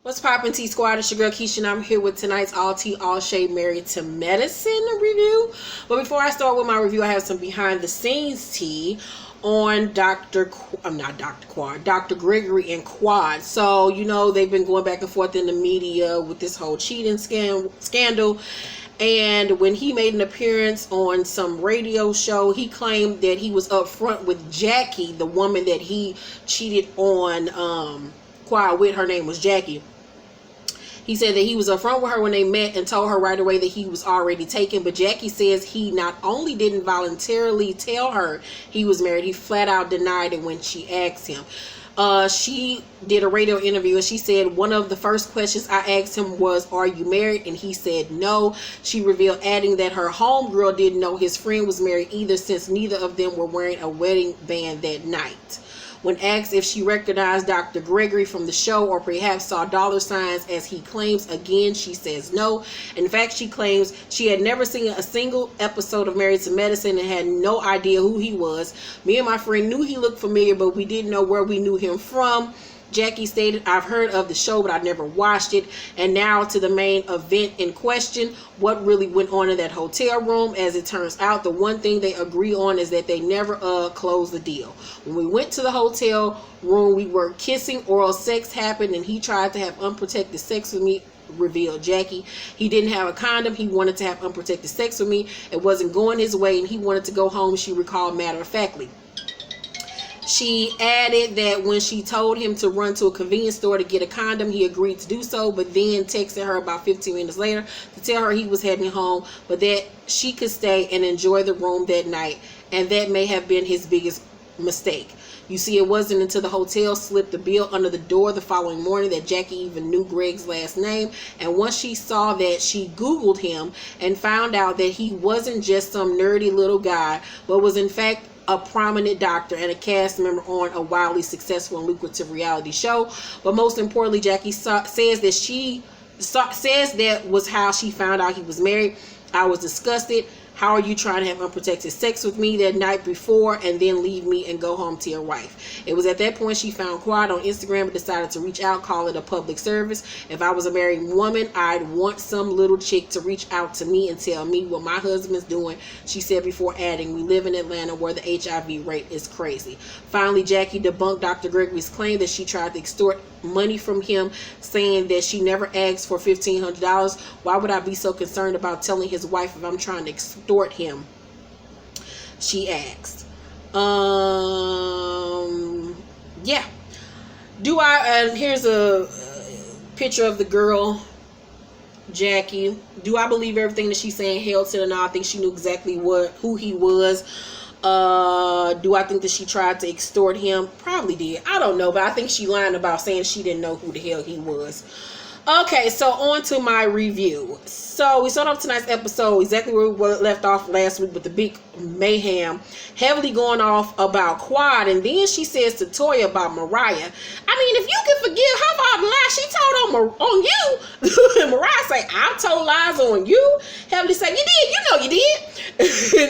What's poppin', T Squad? It's your girl Keisha, and I'm here with tonight's All Tea, All Shade Married to Medicine review. But before I start with my review, I have some behind the scenes tea on Dr. Gregory and Quad. So, you know, they've been going back and forth in the media with this whole cheating scandal. And when he made an appearance on some radio show, he claimed that he was up front with Jackie, the woman that he cheated on Quad with. Her name was Jackie. He said that he was upfront with her when they met and told her right away that he was already taken. But Jackie says he not only didn't voluntarily tell her he was married, he flat out denied it when she asked him. She did a radio interview and she said one of the first questions I asked him was, "Are you married?" And he said no. She revealed, adding that her homegirl didn't know his friend was married either, since neither of them were wearing a wedding band that night. When asked if she recognized Dr. Gregory from the show or perhaps saw dollar signs as he claims, again, she says no. In fact, she claims she had never seen a single episode of Married to Medicine and had no idea who he was. Me and my friend knew he looked familiar, but we didn't know where we knew him from. Jackie stated, "I've heard of the show, but I never watched it." And now to the main event in question, what really went on in that hotel room. As it turns out, the one thing they agree on is that they never closed the deal. When we went to the hotel room, we were kissing, oral sex happened, and he tried to have unprotected sex with me, revealed Jackie. He didn't have a condom. He wanted to have unprotected sex with me. It wasn't going his way, and he wanted to go home, she recalled matter-of-factly. She added that when she told him to run to a convenience store to get a condom, he agreed to do so, but then texted her about 15 minutes later to tell her he was heading home, but that she could stay and enjoy the room that night, and that may have been his biggest mistake. You see, it wasn't until the hotel slipped the bill under the door the following morning that Jackie even knew Greg's last name, and once she saw that, she Googled him and found out that he wasn't just some nerdy little guy, but was in fact a prominent doctor and a cast member on a wildly successful and lucrative reality show. But most importantly, Jackie says that was how she found out he was married. "I was disgusted. How are you trying to have unprotected sex with me that night before and then leave me and go home to your wife?" It was at that point she found Quad on Instagram and decided to reach out, call it a public service. "If I was a married woman, I'd want some little chick to reach out to me and tell me what my husband's doing," she said, before adding, "We live in Atlanta where the HIV rate is crazy." Finally, Jackie debunked Dr. Gregory's claim that she tried to extort money from him, saying that she never asked for $1,500. "Why would I be so concerned about telling his wife if I'm trying to extort him?" she asked. Yeah. And here's a picture of the girl, Jackie. Do I believe everything that she's saying? Hell to the no. I think she knew exactly who he was. Do I think that she tried to extort him? Probably did. I don't know, but I think she lied about saying she didn't know who the hell he was. Okay, so on to my review. So we start off tonight's episode exactly where we left off last week with the big mayhem, heavily going off about Quad, and then she says to Toya about Mariah. I mean, if you can forgive her for the lie she told on you, and Mariah say, "I've told lies on you." Heavenly say, "You did, you know you did."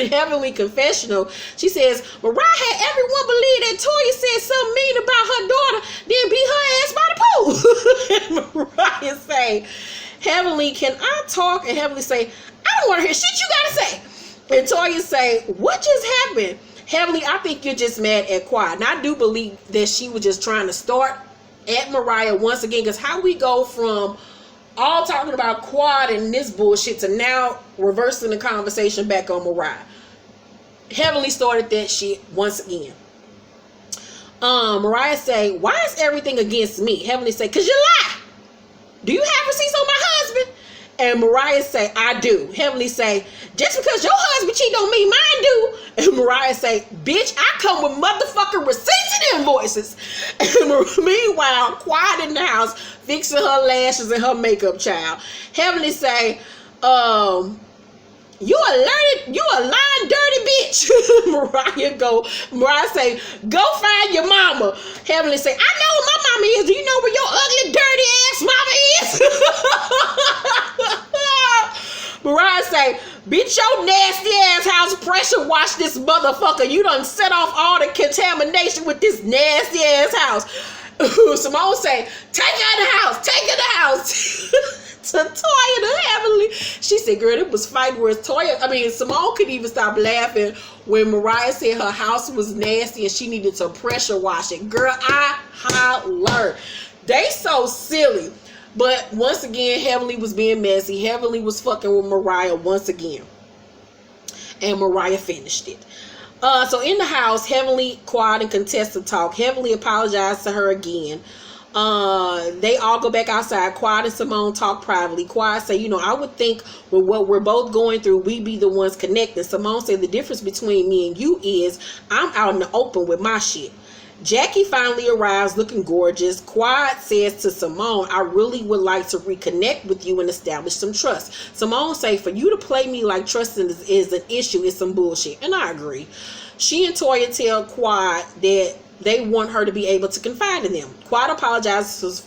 In Heavenly Confessional, she says, "Mariah had everyone believe that Toya said something mean about her daughter, then beat her ass by the pool." And Mariah say, "Heavenly, can I talk?" And Heavenly say, "I don't want to hear shit you gotta say." And Toya say, "What just happened?" Heavenly, "I think you're just mad at Quad." And I do believe that she was just trying to start at Mariah once again, because how we go from all talking about Quad and this bullshit to now reversing the conversation back on Mariah. Heavenly started that shit once again. Mariah say, "Why is everything against me?" Heavenly say, "Cause you lie. Do you have receipts on my husband?" And Mariah say, "I do." Heavenly say, "Just because your husband cheat on me, mine do." And Mariah say, "Bitch, I come with motherfucking receipts and invoices." And meanwhile, Quiet in the house, fixing her lashes and her makeup, child. Heavenly say, you a lying dirty bitch." Mariah say, "Go find your mama." Heavenly say, "I know where my mama is. Do you know where your ugly dirty ass mama is?" Mariah say, "Bitch, your nasty ass house pressure wash this motherfucker. You done set off all the contamination with this nasty ass house." Simone say, "Take her in the house. Take her in the house to Toya to Heavenly. She said, girl, it was fight words. Simone couldn't even stop laughing when Mariah said her house was nasty and she needed to pressure wash it. Girl, I hollered. They so silly. But once again, Heavenly was being messy. Heavenly was fucking with Mariah once again. And Mariah finished it. So in the house, Heavenly, Quad, and Contessa talk. Heavenly apologized to her again. They all go back outside. Quad and Simone talk privately. Quad say, I would think with what we're both going through, we be the ones connecting. Simone say the difference between me and you is I'm out in the open with my shit. Jackie finally arrives looking gorgeous. Quad says to Simone, I really would like to reconnect with you and establish some trust. Simone say, for you to play me like trust is an issue is some bullshit. And I agree. She and Toya tell Quad that they want her to be able to confide in them. Quad apologizes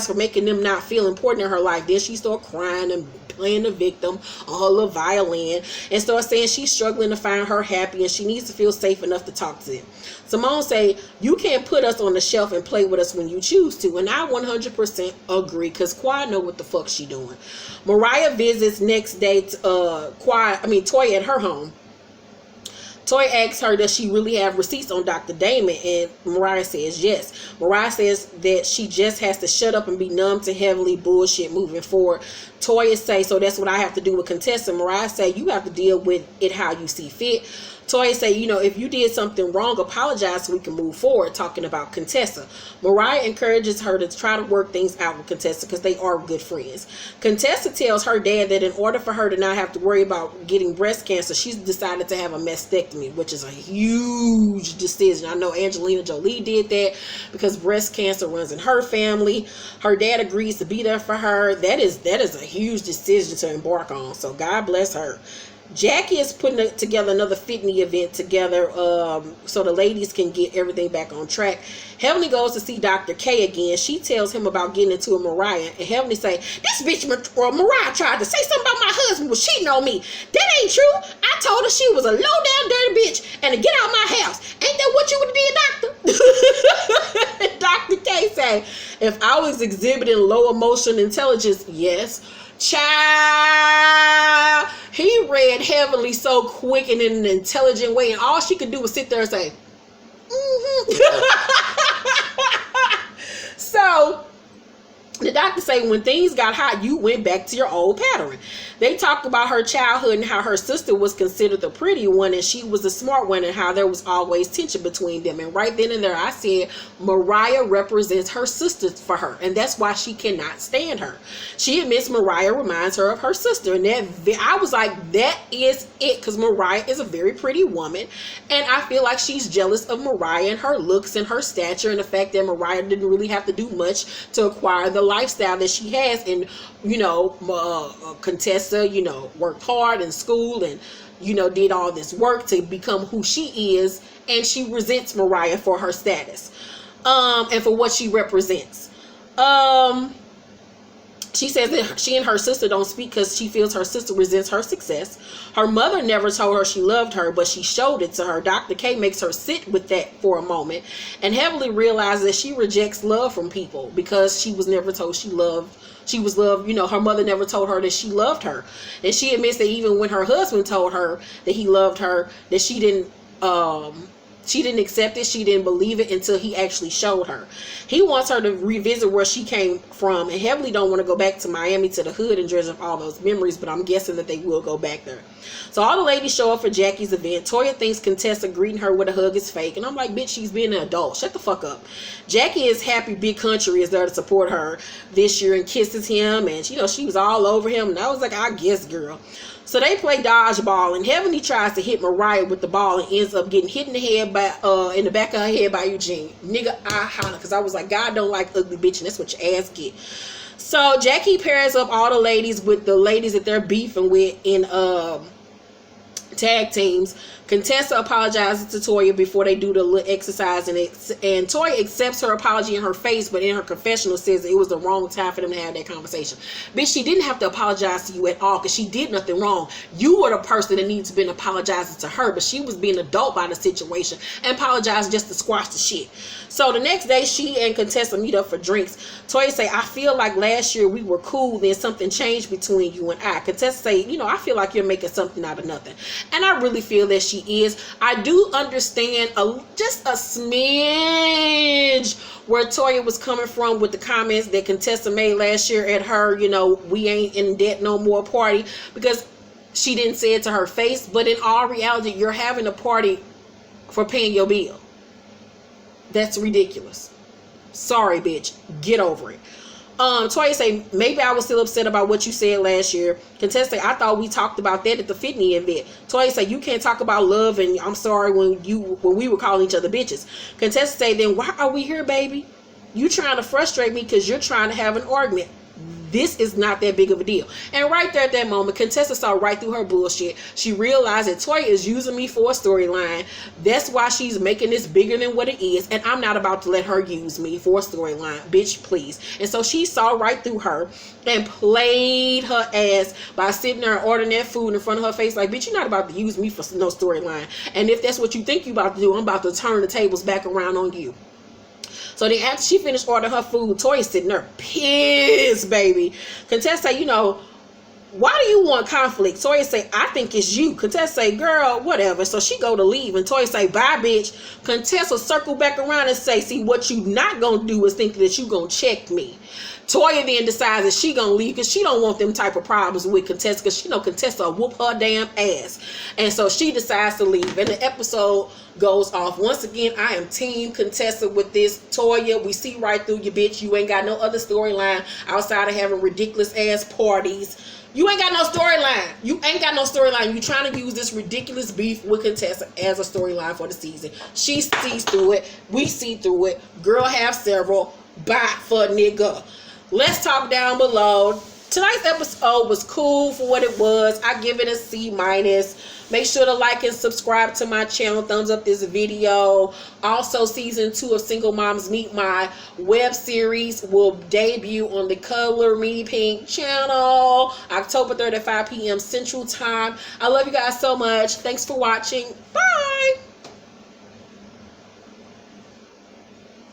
for making them not feel important in her life. Then she started crying and playing the victim on her little violin and started saying she's struggling to find her happy and she needs to feel safe enough to talk to them. Simone say, you can't put us on the shelf and play with us when you choose to. And I 100% agree because Quad know what the fuck she doing. Mariah visits next day Toya at her home. Toya asks her, does she really have receipts on Dr. Damon? And Mariah says yes. Mariah says that she just has to shut up and be numb to Heavenly bullshit moving forward. Toya say, so that's what I have to do with Contessa. Mariah say, you have to deal with it how you see fit. Toya say, if you did something wrong, apologize so we can move forward, talking about Contessa. Mariah encourages her to try to work things out with Contessa because they are good friends. Contessa tells her dad that in order for her to not have to worry about getting breast cancer, she's decided to have a mastectomy, which is a huge decision. I know Angelina Jolie did that because breast cancer runs in her family. Her dad agrees to be there for her. That is a huge decision to embark on. So God bless her. Jackie is putting together another fitness event together so the ladies can get everything back on track. Heavenly goes to see Dr. K again. She tells him about getting into a Mariah. And Heavenly say, this bitch Mariah tried to say something about my husband was cheating on me. That ain't true. I told her she was a low down dirty bitch and to get out of my house. Ain't that what you would have did, doctor? Dr. K say, if I was exhibiting low emotional intelligence, yes. Child, he read Heavenly so quick and in an intelligent way, and all she could do was sit there and say, So the doctor say when things got hot, you went back to your old pattern. They talked about her childhood and how her sister was considered the pretty one and she was the smart one and how there was always tension between them. And right then and there, I said Mariah represents her sister for her, and that's why she cannot stand her. She admits Mariah reminds her of her sister, and I was like, that is it, because Mariah is a very pretty woman, and I feel like she's jealous of Mariah and her looks and her stature and the fact that Mariah didn't really have to do much to acquire the lifestyle that she has. And Contessa, worked hard in school and did all this work to become who she is, and she resents Mariah for her status and for what she represents. She says that she and her sister don't speak because she feels her sister resents her success. Her mother never told her she loved her, but she showed it to her. Dr. K makes her sit with that for a moment and heavily realizes that she rejects love from people because she was never told she was loved. Her mother never told her that she loved her. And she admits that even when her husband told her that he loved her, that she didn't accept it. She didn't believe it until he actually showed her. He wants her to revisit where she came from, and Heavenly don't want to go back to Miami to the hood and dredge up all those memories, but I'm guessing that they will go back there. So all the ladies show up for Jackie's event. Toya thinks Contessa greeting her with a hug is fake, and I'm like, bitch, she's being an adult. Shut the fuck up. Jackie is happy Big Country is there to support her this year and kisses him, and she was all over him, and I was like, I guess, girl. So they play dodgeball, and Heavenly tries to hit Mariah with the ball and ends up getting hit in the head in the back of her head by Eugene. Nigga, I holler, because I was like, God don't like ugly bitch, and that's what your ass get. So Jackie pairs up all the ladies with the ladies that they're beefing with in tag teams. Contessa apologizes to Toya before they do the little exercise, and Toya accepts her apology in her face, but in her confessional says it was the wrong time for them to have that conversation. Bitch, she didn't have to apologize to you at all because she did nothing wrong. You were the person that needs to be apologizing to her, but she was being adult by the situation and apologized just to squash the shit. So the next day, she and Contessa meet up for drinks. Toya say, I feel like last year we were cool, then something changed between you and I. Contessa say, I feel like you're making something out of nothing. And I really feel that she is. I do understand just a smidge where Toya was coming from with the comments that Contessa made last year at her, we ain't in debt no more party, because she didn't say it to her face. But in all reality, you're having a party for paying your bill. That's ridiculous. Sorry, bitch. Get over it. Toya say, maybe I was still upset about what you said last year. Contessa say, I thought we talked about that at the Fitney event. Toya say, you can't talk about love and I'm sorry when we were calling each other bitches. Contessa say, then why are we here, baby? You trying to frustrate me because you're trying to have an argument. This is not that big of a deal. And right there at that moment, Contessa saw right through her bullshit. She realized that Toya is using me for a storyline. That's why she's making this bigger than what it is. And I'm not about to let her use me for a storyline. Bitch, please. And so she saw right through her and played her ass by sitting there and ordering that food in front of her face. Like, bitch, you're not about to use me for no storyline. And if that's what you think you're about to do, I'm about to turn the tables back around on you. So then after she finished ordering her food, Toya sitting there pissed, baby. Contessa say, why do you want conflict? Toya say, I think it's you. Contessa say, girl, whatever. So she go to leave and Toya say, bye, bitch. Contessa circle back around and say, see, what you not gonna do is think that you gonna check me. Toya then decides that she gonna leave because she don't want them type of problems with Contessa, because she know Contessa will whoop her damn ass. And so she decides to leave. And the episode goes off. Once again, I am team Contessa with this. Toya, we see right through you, bitch. You ain't got no other storyline outside of having ridiculous ass parties. You ain't got no storyline. You ain't got no storyline. You trying to use this ridiculous beef with Contessa as a storyline for the season. She sees through it. We see through it. Girl have several. Bye for nigga. Let's talk down below. Tonight's episode was cool for what it was. I give it a C-. Make sure to like and subscribe to my channel. Thumbs up this video. Also, season 2 of Single Moms Meet My web series will debut on the Color Me Pink channel October 3rd at 5 p.m. Central Time. I love you guys so much. Thanks for watching. Bye.